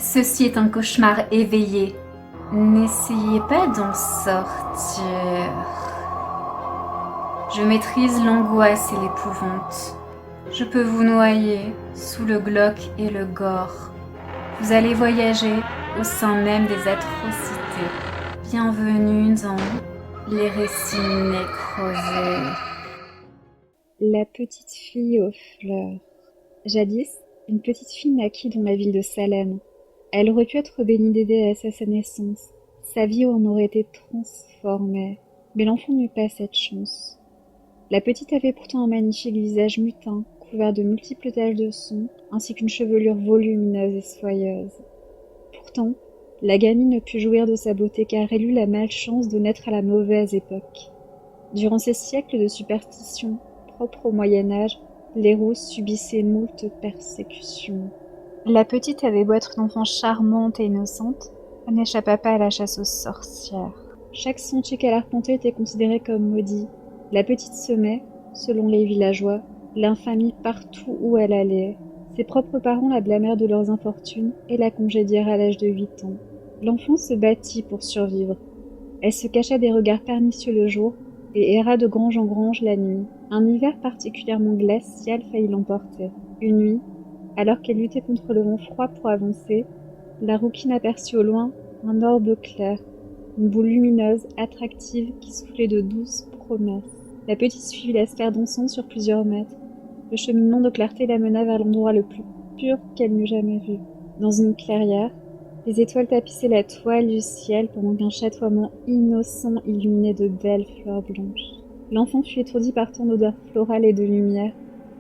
Ceci est un cauchemar éveillé. N'essayez pas d'en sortir. Je maîtrise l'angoisse et l'épouvante. Je peux vous noyer sous le glauque et le gore. Vous allez voyager au sein même des atrocités. Bienvenue dans les récits nécrosés. La petite fille aux fleurs. Jadis, une petite fille naquit dans la ville de Salem. Elle aurait pu être bénie des déesses à sa naissance. Sa vie en aurait été transformée. Mais l'enfant n'eut pas cette chance. La petite avait pourtant un magnifique visage mutin, couvert de multiples taches de son, ainsi qu'une chevelure volumineuse et soyeuse. Pourtant, la gamine ne put jouir de sa beauté car elle eut la malchance de naître à la mauvaise époque. Durant ces siècles de superstition, propres au Moyen-Âge, les roses subissaient moult persécutions. La petite avait beau être une enfant charmante et innocente, elle n'échappa pas à la chasse aux sorcières. Chaque sentier qu'elle arpentait était considéré comme maudit. La petite semait, selon les villageois, l'infamie partout où elle allait. Ses propres parents la blâmèrent de leurs infortunes et la congédièrent à l'âge de 8 ans. L'enfant se battit pour survivre. Elle se cacha des regards pernicieux le jour et erra de grange en grange la nuit. Un hiver particulièrement glacial faillit l'emporter. Une nuit, alors qu'elle luttait contre le vent froid pour avancer, la rouquine aperçut au loin un orbe clair, une boule lumineuse, attractive, qui soufflait de douces promesses. La petite suivit la sphère dansante sur plusieurs mètres. Le cheminement de clarté la mena vers l'endroit le plus pur qu'elle n'eût jamais vu. Dans une clairière, les étoiles tapissaient la toile du ciel pendant qu'un chatoiement innocent illuminait de belles fleurs blanches. L'enfant fut étourdi par tant d'odeurs florales et de lumière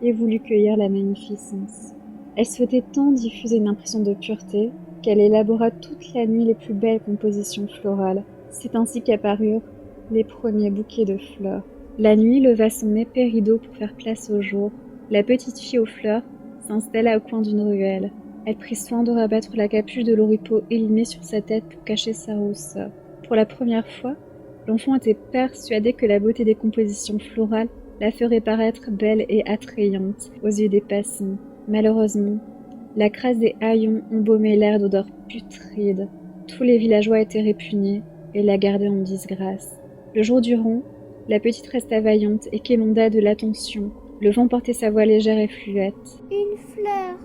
et voulut cueillir la magnificence. Elle souhaitait tant diffuser une impression de pureté qu'elle élabora toute la nuit les plus belles compositions florales. C'est ainsi qu'apparurent les premiers bouquets de fleurs. La nuit leva son épais rideau pour faire place au jour. La petite fille aux fleurs s'installa au coin d'une ruelle. Elle prit soin de rabattre la capuche de l'oripeau élimée sur sa tête pour cacher sa rousseur. Pour la première fois, l'enfant était persuadée que la beauté des compositions florales la ferait paraître belle et attrayante aux yeux des passants. Malheureusement, la crasse des haillons embaumait l'air d'odeurs putrides. Tous les villageois étaient répugnés et la gardaient en disgrâce. Le jour durant, la petite resta vaillante et quémanda de l'attention. Le vent portait sa voix légère et fluette. Une fleur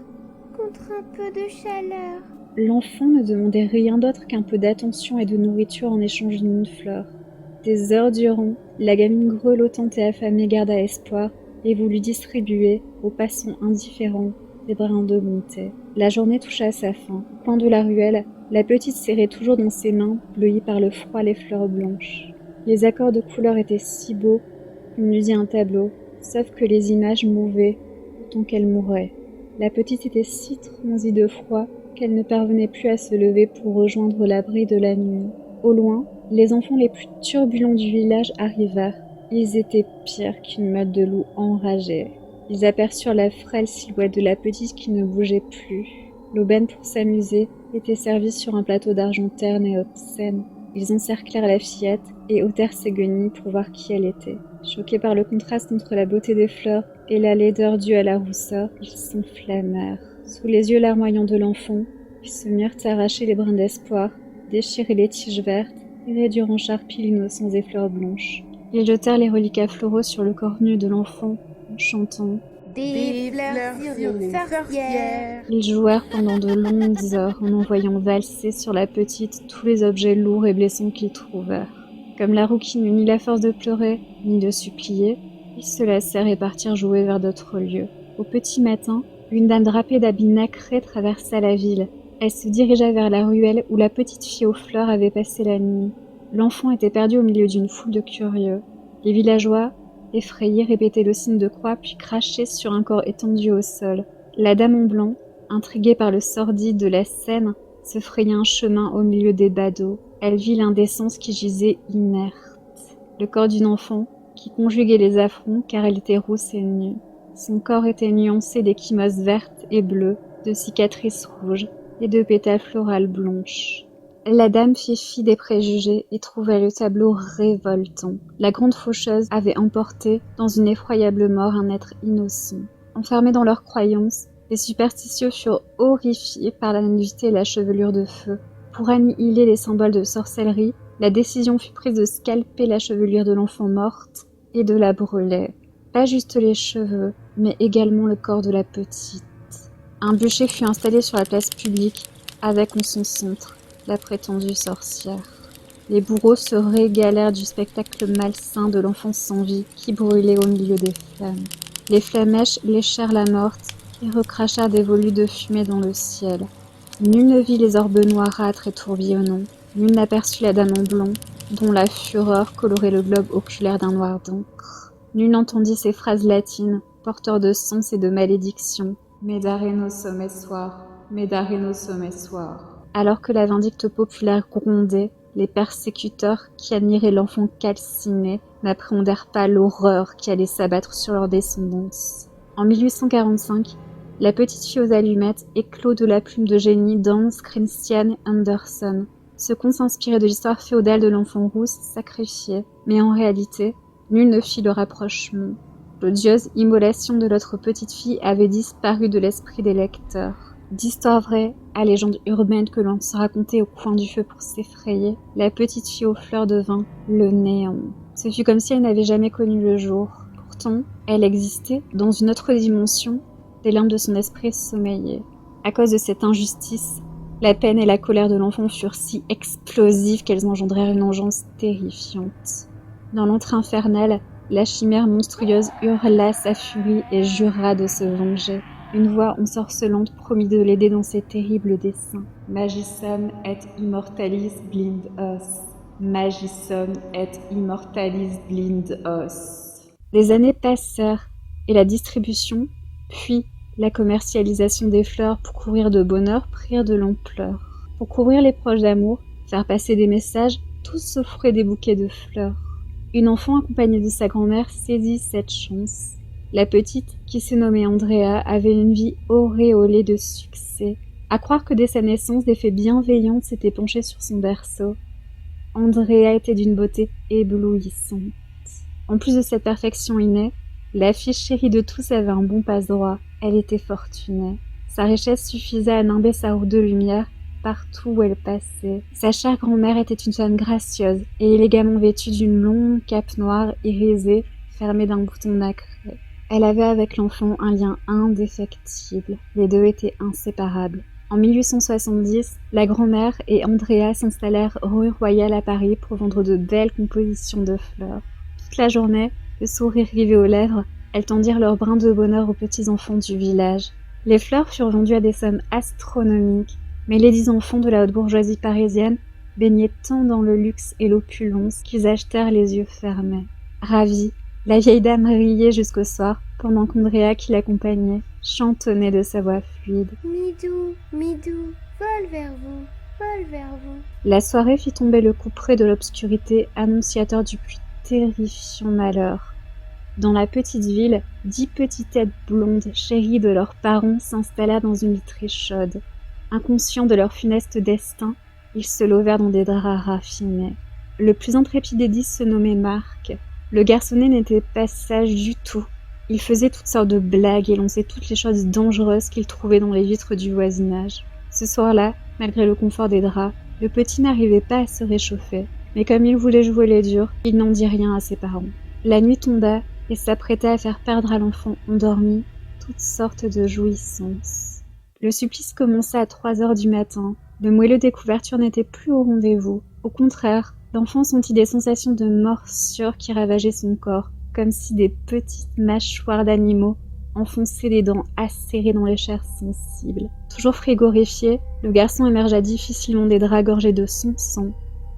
contre un peu de chaleur. L'enfant ne demandait rien d'autre qu'un peu d'attention et de nourriture en échange d'une fleur. Des heures durant, la gamine grelottante et affamée garda espoir et voulut distribuer, aux passants indifférents, des brins de bonté. La journée toucha à sa fin. Au coin de la ruelle, la petite serrait toujours dans ses mains, bleuies par le froid, les fleurs blanches. Les accords de couleurs étaient si beaux qu'on eût dit un tableau, sauf que les images mouvaient autant qu'elles mouraient. La petite était si transie de froid qu'elle ne parvenait plus à se lever pour rejoindre l'abri de la nuit. Au loin, les enfants les plus turbulents du village arrivèrent. Ils étaient pires qu'une meute de loups enragés. Ils aperçurent la frêle silhouette de la petite qui ne bougeait plus. L'aubaine pour s'amuser était servie sur un plateau d'argent terne et obscène. Ils encerclèrent la fillette et ôtèrent ses guenilles pour voir qui elle était. Choqués par le contraste entre la beauté des fleurs et la laideur due à la rousseur, ils s'enflammèrent. Sous les yeux larmoyants de l'enfant, ils se mirent à arracher les brins d'espoir, déchirer les tiges vertes et réduire en charpie l'innocence des fleurs blanches. Ils jetèrent les reliquats floraux sur le corps nu de l'enfant, en chantant. Des fleurs sur une sorcière. Ils jouèrent pendant de longues heures en envoyant valser sur la petite tous les objets lourds et blessants qu'ils trouvèrent. Comme la rouquine n'eut ni la force de pleurer, ni de supplier, ils se lassèrent et partirent jouer vers d'autres lieux. Au petit matin, une dame drapée d'habits nacrés traversa la ville. Elle se dirigea vers la ruelle où la petite fille aux fleurs avait passé la nuit. L'enfant était perdu au milieu d'une foule de curieux. Les villageois, effrayés, répétaient le signe de croix puis crachaient sur un corps étendu au sol. La dame en blanc, intriguée par le sordide de la scène, se fraya un chemin au milieu des badauds. Elle vit l'indécence qui gisait inerte. Le corps d'une enfant qui conjuguait les affronts car elle était rousse et nue. Son corps était nuancé d'échymoses vertes et bleues, de cicatrices rouges et de pétales florales blanches. La dame fit fi des préjugés et trouva le tableau révoltant. La grande faucheuse avait emporté dans une effroyable mort un être innocent. Enfermés dans leurs croyances, Les superstitieux furent horrifiés par la nudité et la chevelure de feu. Pour annihiler les symboles de sorcellerie, la décision fut prise de scalper la chevelure de l'enfant morte et de la brûler. Pas juste les cheveux, mais également le corps de la petite. Un bûcher fut installé sur la place publique, avec en son centre la prétendue sorcière. Les bourreaux se régalèrent du spectacle malsain de l'enfant sans vie qui brûlait au milieu des flammes. Les flammèches léchèrent la morte et recrachèrent des volutes de fumée dans le ciel. Nul ne vit les orbes noirâtres et tourbillonnants. Nul n'aperçut la dame en blond, dont la fureur colorait le globe oculaire d'un noir d'encre. Nul n'entendit ces phrases latines, porteurs de sens et de malédiction. Medareno somessoir, Medareno somessoir. Alors que la vindicte populaire grondait, les persécuteurs qui admiraient l'enfant calciné n'appréhendèrent pas l'horreur qui allait s'abattre sur leur descendance. En 1845, la petite fille aux allumettes éclot de la plume de génie d'Hans Christian Andersen. Ce conte s'inspirait de l'histoire féodale de l'enfant rousse sacrifié, mais en réalité, nul ne fit le rapprochement. L'odieuse immolation de l'autre petite fille avait disparu de l'esprit des lecteurs. D'histoire vraie à légende urbaine que l'on se racontait au coin du feu pour s'effrayer, la petite fille aux fleurs devint le néant. Ce fut comme si elle n'avait jamais connu le jour. Pourtant, elle existait dans une autre dimension, des limbes de son esprit sommeillaient. À cause de cette injustice, la peine et la colère de l'enfant furent si explosives qu'elles engendrèrent une vengeance terrifiante. Dans l'antre infernal, la chimère monstrueuse hurla sa furie et jura de se venger. Une voix ensorcelante promit de l'aider dans ses terribles desseins. Magissum et immortalis blind os. Magissum et immortalis blind os. Les années passèrent et la distribution, puis la commercialisation des fleurs pour courir de bonheur prirent de l'ampleur. Pour couvrir les proches d'amour, faire passer des messages, tous s'offraient des bouquets de fleurs. Une enfant accompagnée de sa grand-mère saisit cette chance. La petite, qui se nommait Andrea, avait une vie auréolée de succès. À croire que dès sa naissance, des fées bienveillantes s'étaient penchées sur son berceau. Andrea était d'une beauté éblouissante. En plus de cette perfection innée, la fille chérie de tous avait un bon passe-droit. Elle était fortunée. Sa richesse suffisait à nimber sa roue de lumière partout où elle passait. Sa chère grand-mère était une femme gracieuse et élégamment vêtue d'une longue cape noire irisée fermée d'un bouton nacré. Elle avait avec l'enfant un lien indéfectible. Les deux étaient inséparables. En 1870, la grand-mère et Andrea s'installèrent rue Royale à Paris pour vendre de belles compositions de fleurs. Toute la journée, le sourire rivé aux lèvres, elles tendirent leurs brins de bonheur aux petits-enfants du village. Les fleurs furent vendues à des sommes astronomiques, mais les 10 enfants de la haute bourgeoisie parisienne baignaient tant dans le luxe et l'opulence qu'ils achetèrent les yeux fermés. Ravis, la vieille dame riait jusqu'au soir, pendant qu'Andrea, qui l'accompagnait, chantonnait de sa voix fluide. Midou, Midou, vole vers vous, vole vers vous. La soirée fit tomber le couperet de l'obscurité, annonciateur du plus terrifiant malheur. Dans la petite ville, 10 petites têtes blondes, chéries de leurs parents, s'installèrent dans une literie chaude. Inconscients de leur funeste destin, ils se levèrent dans des draps raffinés. Le plus intrépide des 10 se nommait Marc. Le garçonnet n'était pas sage du tout. Il faisait toutes sortes de blagues et lançait toutes les choses dangereuses qu'il trouvait dans les vitres du voisinage. Ce soir-là, malgré le confort des draps, le petit n'arrivait pas à se réchauffer. Mais comme il voulait jouer les durs, il n'en dit rien à ses parents. La nuit tomba et s'apprêta à faire perdre à l'enfant endormi toutes sortes de jouissances. Le supplice commença à 3 heures du matin. Le moelleux des couvertures n'était plus au rendez-vous. Au contraire, l'enfant sentit des sensations de morsure qui ravageaient son corps, comme si des petites mâchoires d'animaux enfonçaient des dents acérées dans les chairs sensibles. Toujours frigorifié, le garçon émergea difficilement des draps gorgés de son sang.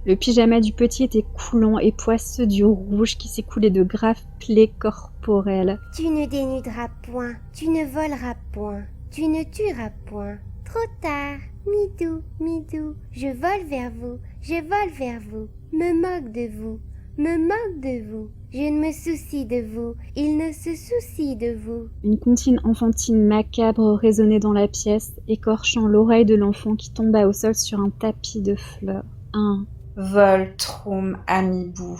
Le pyjama du petit était coulant et poisseux du rouge qui s'écoulait de graves plaies corporelles. Tu ne dénuderas point, tu ne voleras point, tu ne tueras point. Trop tard, Midou, Midou, je vole vers vous, je vole vers vous, me moque de vous, me moque de vous. Je ne me soucie de vous, il ne se soucie de vous. Une comptine enfantine macabre résonnait dans la pièce, écorchant l'oreille de l'enfant qui tomba au sol sur un tapis de fleurs. Un Voltrum amibou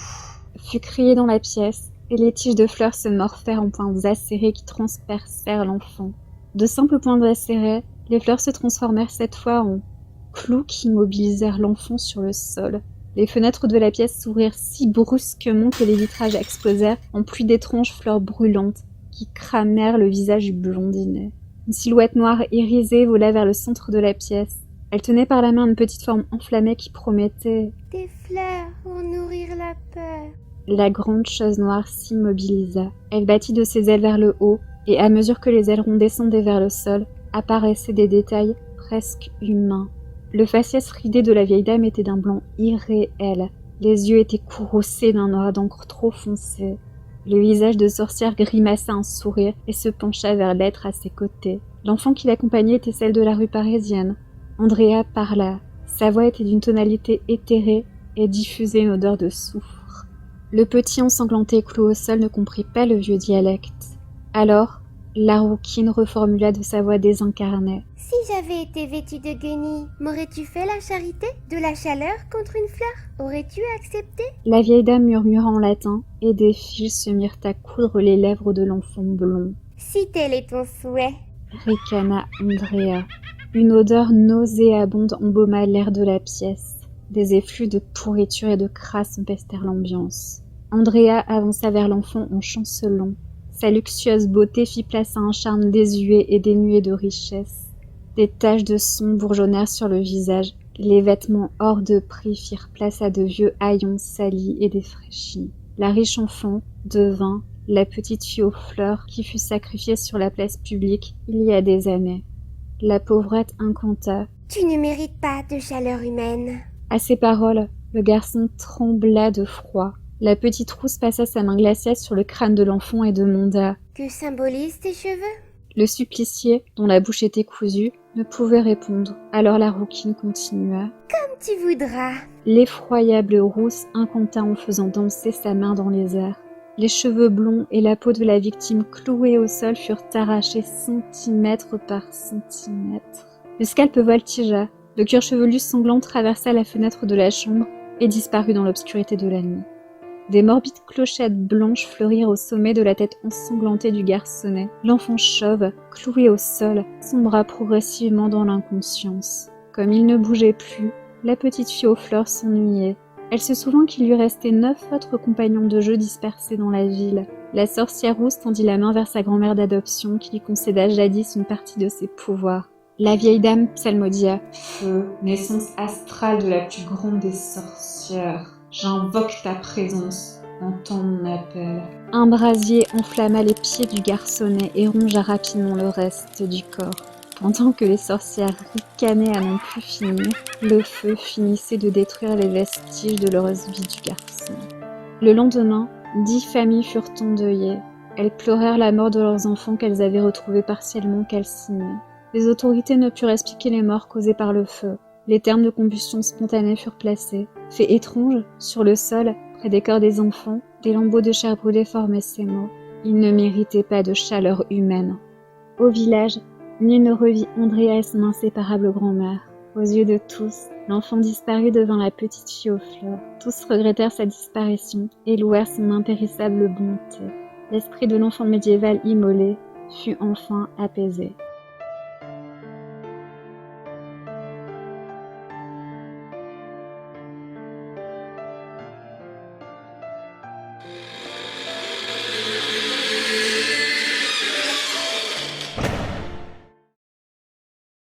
fut crié dans la pièce, et les tiges de fleurs se morphèrent en pointes acérées qui transpercèrent l'enfant. De simples points serrés, les fleurs se transformèrent cette fois en clous qui immobilisèrent l'enfant sur le sol. Les fenêtres de la pièce s'ouvrirent si brusquement que les vitrages explosèrent en pluie d'étranges fleurs brûlantes qui cramèrent le visage du blondinet. Une silhouette noire irisée vola vers le centre de la pièce. Elle tenait par la main une petite forme enflammée qui promettait « Des fleurs pour nourrir la peur. » La grande chose noire s'immobilisa. Elle battit de ses ailes vers le haut, et à mesure que les ailerons descendaient vers le sol, apparaissaient des détails presque humains. Le faciès ridé de la vieille dame était d'un blanc irréel. Les yeux étaient courroucés d'un noir d'encre trop foncé. Le visage de sorcière grimaça un sourire et se pencha vers l'être à ses côtés. L'enfant qui l'accompagnait était celle de la rue parisienne. Andrea parla. Sa voix était d'une tonalité éthérée et diffusait une odeur de soufre. Le petit ensanglanté cloué au sol ne comprit pas le vieux dialecte. Alors, la rouquine reformula de sa voix désincarnée. « Si j'avais été vêtue de guenilles, m'aurais-tu fait la charité? De la chaleur contre une fleur? Aurais-tu accepté ?» La vieille dame murmura en latin, et des fils se mirent à coudre les lèvres de l'enfant blond. « Si tel est ton souhait. » ricana Andrea. Une odeur nauséabonde embauma l'air de la pièce. Des effluves de pourriture et de crasse empestèrent l'ambiance. Andrea avança vers l'enfant en chancelant. Sa luxueuse beauté fit place à un charme désuet et dénué de richesse. Des taches de son bourgeonnèrent sur le visage. Les vêtements hors de prix firent place à de vieux haillons salis et défraîchis. La riche enfant devint la petite fille aux fleurs qui fut sacrifiée sur la place publique il y a des années. La pauvrette incanta. « Tu ne mérites pas de chaleur humaine. » À ces paroles, le garçon trembla de froid. La petite rousse passa sa main glaciale sur le crâne de l'enfant et demanda « Que symbolisent tes cheveux ?» Le supplicié, dont la bouche était cousue, ne pouvait répondre. Alors la rouquine continua. « Comme tu voudras. » L'effroyable rousse incanta en faisant danser sa main dans les airs. Les cheveux blonds et la peau de la victime clouée au sol furent arrachés centimètre par centimètre. Le scalp voltigea. Le cuir chevelu sanglant traversa la fenêtre de la chambre et disparut dans l'obscurité de la nuit. Des morbides clochettes blanches fleurirent au sommet de la tête ensanglantée du garçonnet. L'enfant chauve, cloué au sol, sombra progressivement dans l'inconscience. Comme il ne bougeait plus, la petite fille aux fleurs s'ennuyait. Elle se souvint qu'il lui restait 9 autres compagnons de jeu dispersés dans la ville. La sorcière rousse tendit la main vers sa grand-mère d'adoption qui lui concéda jadis une partie de ses pouvoirs. La vieille dame psalmodia. « Feu, naissance astrale de la plus grande des sorcières, j'invoque ta présence, entends mon appel. » Un brasier enflamma les pieds du garçonnet et rongea rapidement le reste du corps. Pendant que les sorcières ricanaient à n'en plus finir, le feu finissait de détruire les vestiges de l'heureuse vie du garçon. Le lendemain, 10 familles furent endeuillées. Elles pleurèrent la mort de leurs enfants qu'elles avaient retrouvés partiellement calcinés. Les autorités ne purent expliquer les morts causées par le feu. Les termes de combustion spontanée furent placés. Fait étrange, sur le sol, près des corps des enfants, des lambeaux de chair brûlée formaient ces mots. Ils ne méritaient pas de chaleur humaine. Au village, nul ne revit Andrea et son inséparable grand-mère. Aux yeux de tous, l'enfant disparu devint la petite fille aux fleurs. Tous regrettèrent sa disparition et louèrent son impérissable bonté. L'esprit de l'enfant médiéval immolé fut enfin apaisé.